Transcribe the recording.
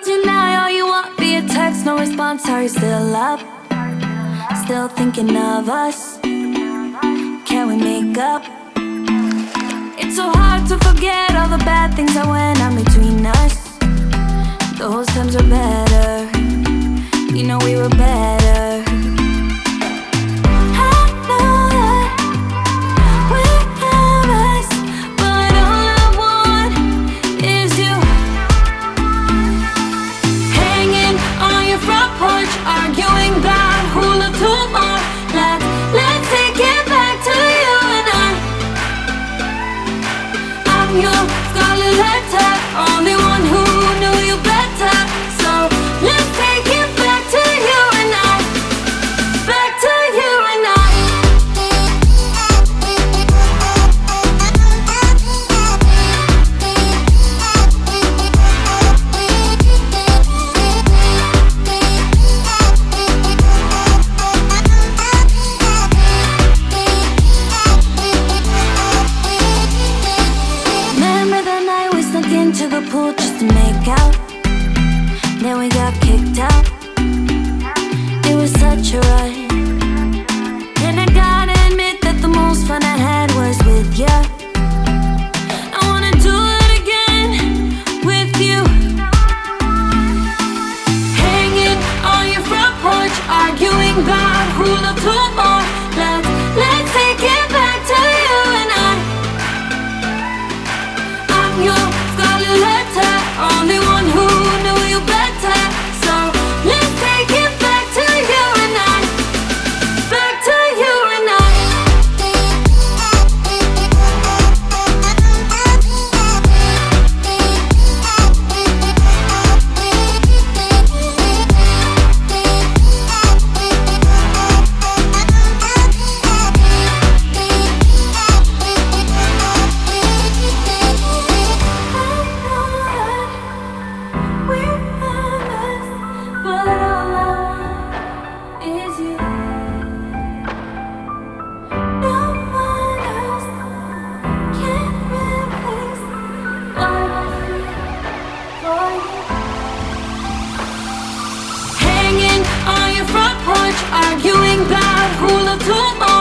Deny all you want via text, no response. Are you still up? Still thinking of us? Can we make up? It's so hard to forget all the bad things that went on between us. Those times were better. You know we were better. I know that we have us, but all I want is you. Hanging on your front porch, arguing about who'll love tomorrow. Let's take it back to you and I. I'm your scarlet letter, only one who knew you better. So let's take it back to you and I. Back to you and I. Remember the night we snuck into the pool just to make out? Then we got kicked out. It was such a ride, and I gotta admit that the most fun I had was with you. I wanna do it again with you. Hanging on your front porch, arguing about who'll love tomorrow. Let's take it back to you and I. I'm your scarlet letter, only one who knew you better. So let's take it back to you and I. Back to you and I. Hanging on your front porch, arguing about who'll love tomorrow.